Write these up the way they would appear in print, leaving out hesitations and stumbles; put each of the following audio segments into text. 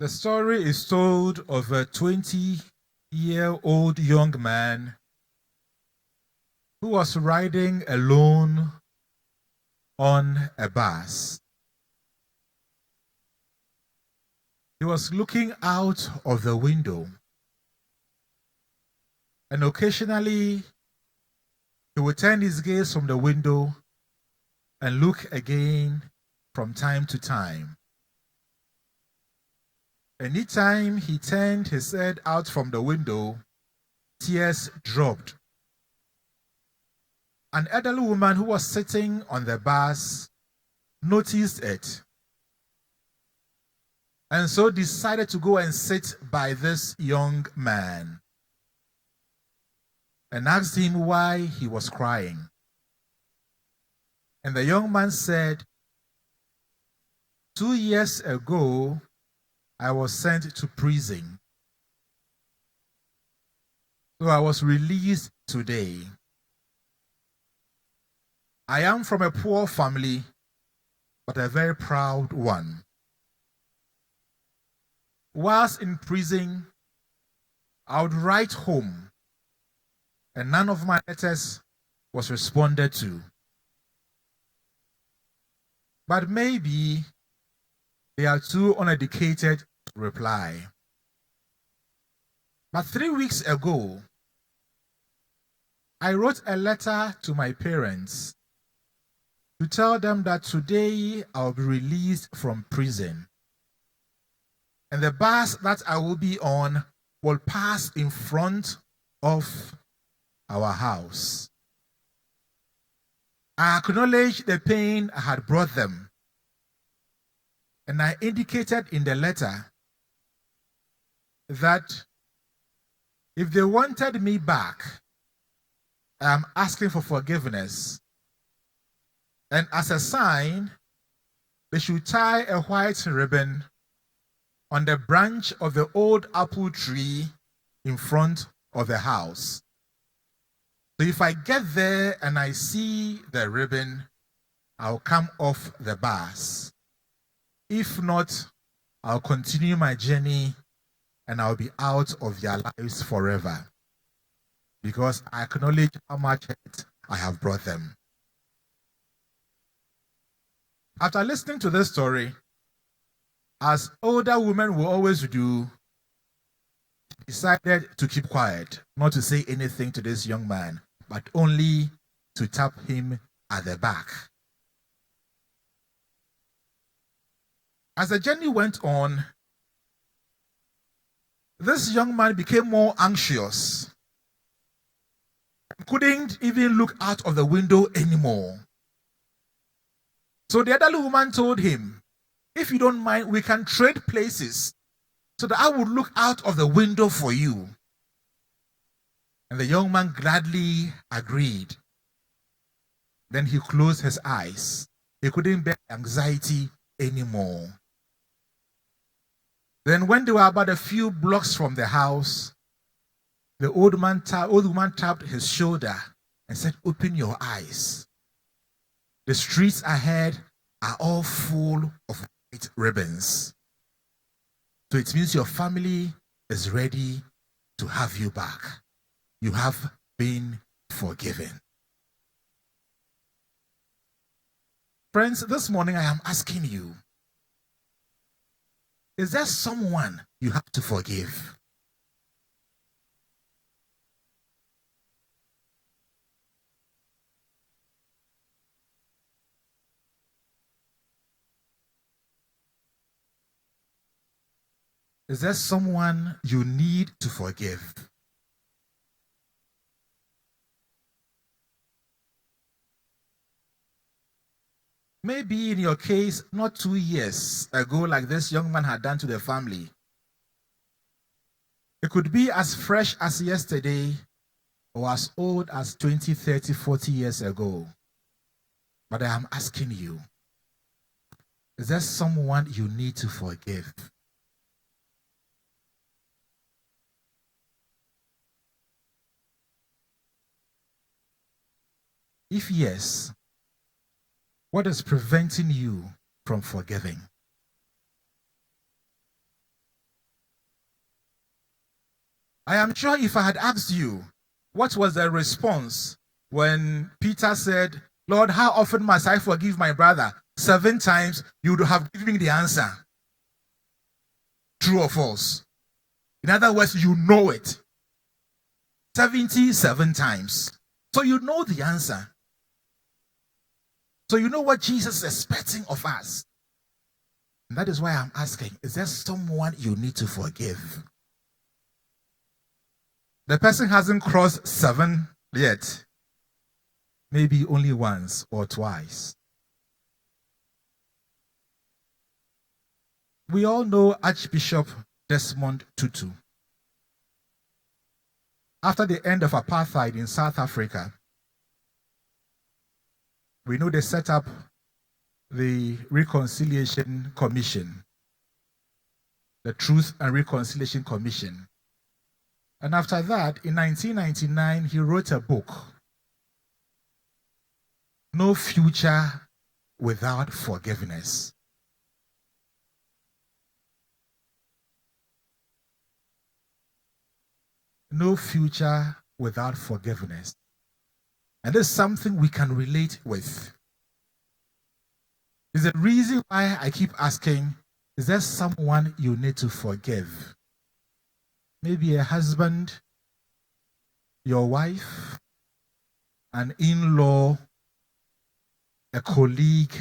The story is told of a 20-year-old young man who was riding alone on a bus. He was looking out of the window, and occasionally he would turn his gaze from the window and look again from time to time. Anytime he turned his head out from the window, tears dropped. An elderly woman who was sitting on the bus noticed it, and so decided to go and sit by this young man and asked him why he was crying. And the young man said, 2 years ago, I was sent to prison. So I was released today. I am from a poor family, but a very proud one. Whilst in prison, I would write home, and none of my letters was responded to. But maybe they are too uneducated to reply. But 3 weeks ago, I wrote a letter to my parents to tell them that today I'll be released from prison. And the bus that I will be on will pass in front of our house. I acknowledged the pain I had brought them, and I indicated in the letter that if they wanted me back, I am asking for forgiveness. And as a sign, they should tie a white ribbon on the branch of the old apple tree in front of the house. So if I get there and I see the ribbon, I'll come off the bus. If not, I'll continue my journey and I'll be out of their lives forever, because I acknowledge how much hurt I have brought them. After listening to this story, as older women will always do, decided to keep quiet, not to say anything to this young man, but only to tap him at the back. As the journey went on, this young man became more anxious. He couldn't even look out of the window anymore. So the elderly woman told him, if you don't mind, we can trade places so that I would look out of the window for you. And the young man gladly agreed. Then he closed his eyes. He couldn't bear anxiety anymore. Then when they were about a few blocks from the house, the old woman tapped his shoulder and said, open your eyes. The streets ahead are all full of white ribbons. So it means your family is ready to have you back. You have been forgiven. Friends, this morning I am asking you, is there someone you have to forgive? Is there someone you need to forgive? Maybe in your case, not 2 years ago, like this young man had done to the family. It could be as fresh as yesterday or as old as 20, 30, 40 years ago. But I am asking you, is there someone you need to forgive? If yes, what is preventing you from forgiving? I am sure if I had asked you, what was the response when Peter said, Lord, how often must I forgive my brother? 7 times, you would have given me the answer. True or false? In other words, you know it. 77 times. So you know the answer. So you know what Jesus is expecting of us. And that is why I'm asking, is there someone you need to forgive? The person hasn't crossed 7 yet. Maybe only once or twice. We all know Archbishop Desmond Tutu. After the end of apartheid in South Africa, we know they set up the Reconciliation Commission, the Truth and Reconciliation Commission. And after that, in 1999, he wrote a book, No Future Without Forgiveness. No future without forgiveness. And this is something we can relate with. It's the reason why I keep asking, is there someone you need to forgive? Maybe a husband, your wife, an in-law, a colleague,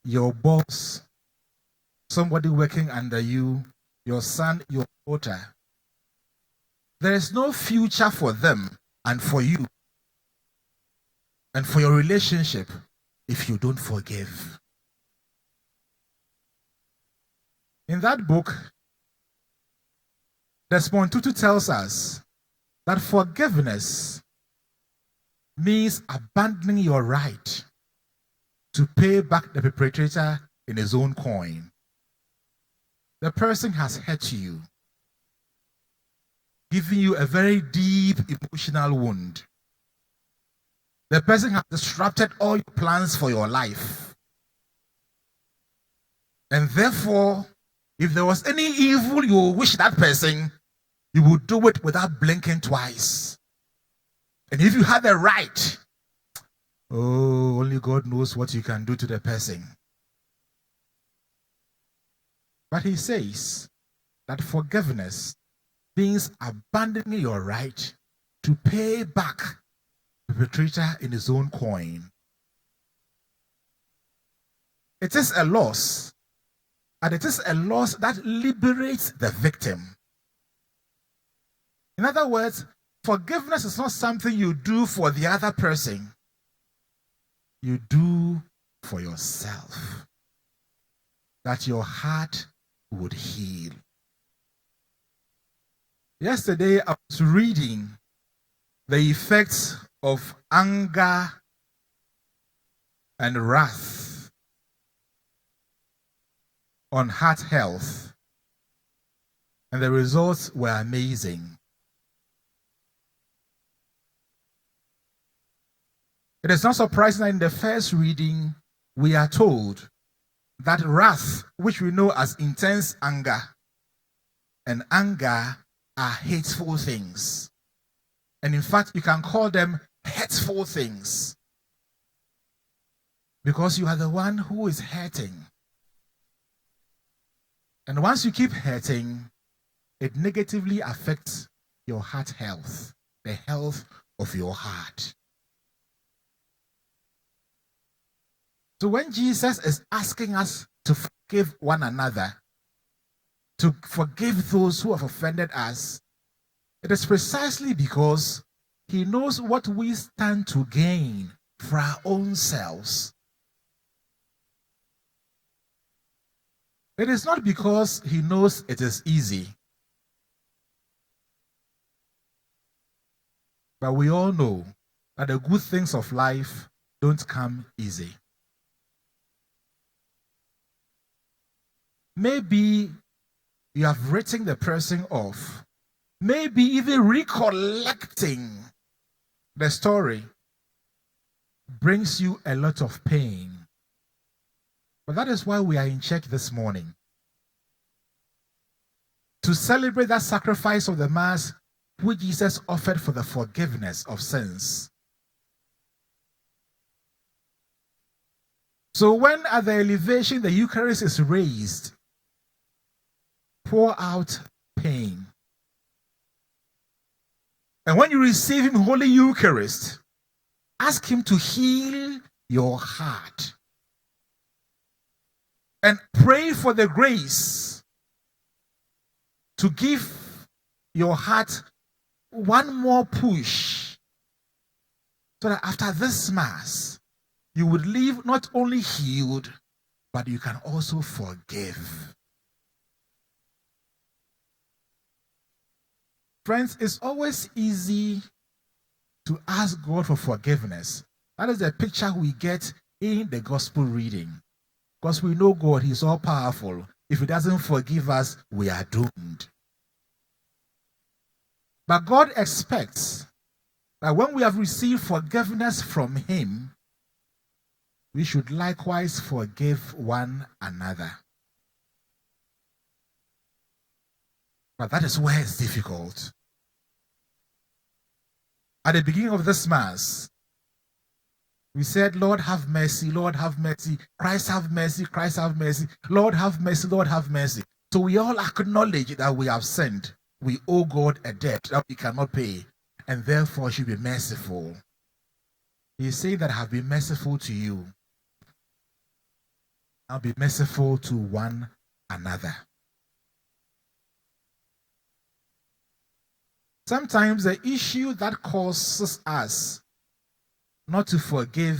your boss, somebody working under you, your son, your daughter. There is no future for them and for you and for your relationship if you don't forgive. In that book, Desmond Tutu tells us that forgiveness means abandoning your right to pay back the perpetrator in his own coin. The person has hurt you, giving you a very deep emotional wound. The person has disrupted all your plans for your life. And therefore, if there was any evil you wish that person, you would do it without blinking twice. And if you had the right, oh, only God knows what you can do to the person. But he says that forgiveness means abandoning your right to pay back the perpetrator in his own coin. It is a loss, and it is a loss that liberates the victim. In other words, forgiveness is not something you do for the other person. You do for yourself, that your heart would heal. Yesterday, I was reading the effects of anger and wrath on heart health, and the results were amazing. It is not surprising that in the first reading, we are told that wrath, which we know as intense anger, and anger are hateful things. And in fact, you can call them hurtful things. Because you are the one who is hurting. And once you keep hurting, it negatively affects your heart health, the health of your heart. So when Jesus is asking us to forgive one another, to forgive those who have offended us, it is precisely because he knows what we stand to gain for our own selves. It is not because he knows it is easy. But we all know that the good things of life don't come easy. Maybe you have written the person off. Maybe even recollecting the story brings you a lot of pain. But that is why we are in church this morning. To celebrate that sacrifice of the Mass which Jesus offered for the forgiveness of sins. So when at the elevation the Eucharist is raised, pour out pain. And when you receive Him, Holy Eucharist, ask Him to heal your heart. And pray for the grace to give your heart one more push, so that after this Mass, you would leave not only healed, but you can also forgive. Friends, it's always easy to ask God for forgiveness. That is the picture we get in the gospel reading. Because we know God, He's all powerful. If He doesn't forgive us, we are doomed. But God expects that when we have received forgiveness from Him, we should likewise forgive one another. But that is where it's difficult. At the beginning of this Mass, we said, Lord, have mercy, Lord, have mercy, Christ, have mercy, Christ, have mercy, Lord, have mercy, Lord, have mercy. So we all acknowledge that we have sinned. We owe God a debt that we cannot pay, and therefore should be merciful. He is saying that I have been merciful to you. I'll be merciful to one another. Sometimes the issue that causes us not to forgive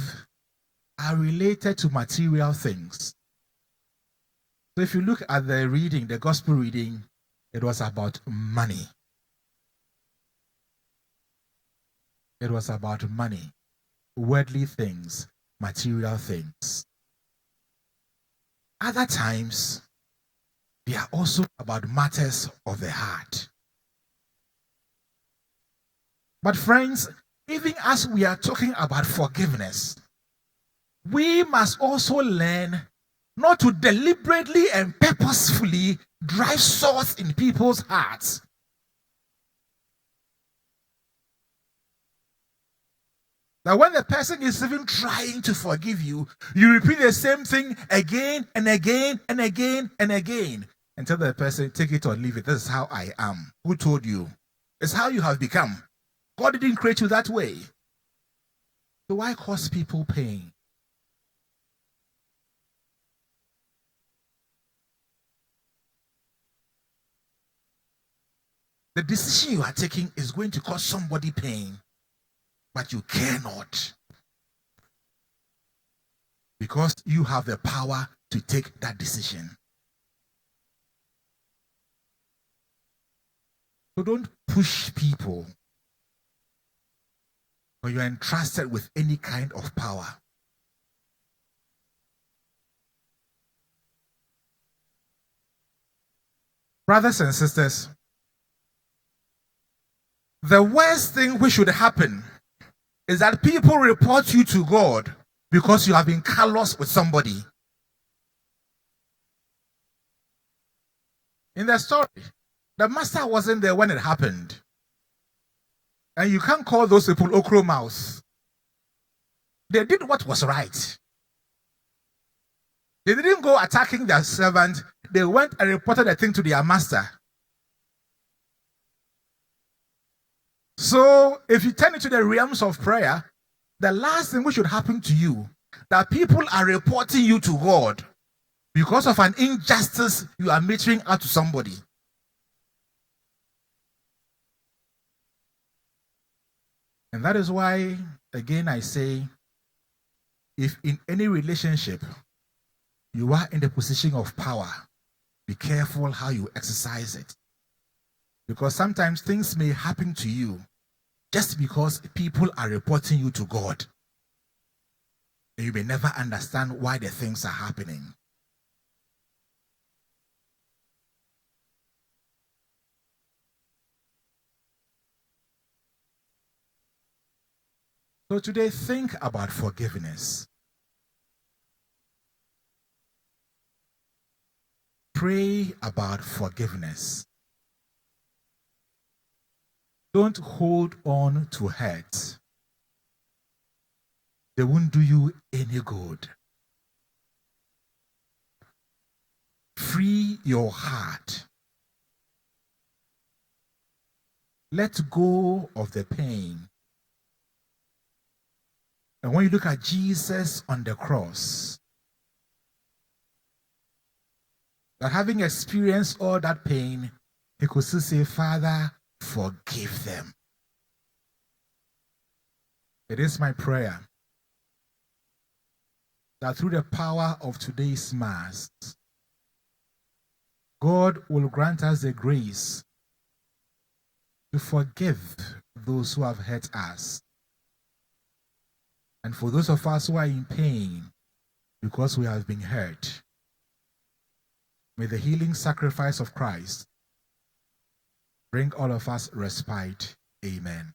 are related to material things. So if you look at the reading, the gospel reading, it was about money. It was about money, worldly things, material things. Other times, they are also about matters of the heart. But friends, even as we are talking about forgiveness, we must also learn not to deliberately and purposefully drive swords in people's hearts. That when the person is even trying to forgive you, you repeat the same thing again and again and again and again and tell the person, take it or leave it. This is how I am. Who told you? It's how you have become. God didn't create you that way. So why cause people pain? The decision you are taking is going to cause somebody pain, but you care not, because you have the power to take that decision. So don't push people when you're entrusted with any kind of power. Brothers and sisters, the worst thing which should happen is that people report you to God because you have been callous with somebody. In the story, the master wasn't there when it happened. And you can't call those people okro mouth. They did what was right. They didn't go attacking their servant. They went and reported the thing to their master. So if you turn into the realms of prayer, the last thing which should happen to you, that people are reporting you to God because of an injustice you are meting out to somebody. And that is why, again, I say, if in any relationship you are in the position of power, be careful how you exercise it. Because sometimes things may happen to you just because people are reporting you to God. And you may never understand why the things are happening. So today, think about forgiveness. Pray about forgiveness. Don't hold on to hurt. They won't do you any good. Free your heart. Let go of the pain. And when you look at Jesus on the cross, that having experienced all that pain, he could still say, Father, forgive them. It is my prayer that through the power of today's Mass, God will grant us the grace to forgive those who have hurt us. And for those of us who are in pain because we have been hurt, may the healing sacrifice of Christ bring all of us respite. Amen.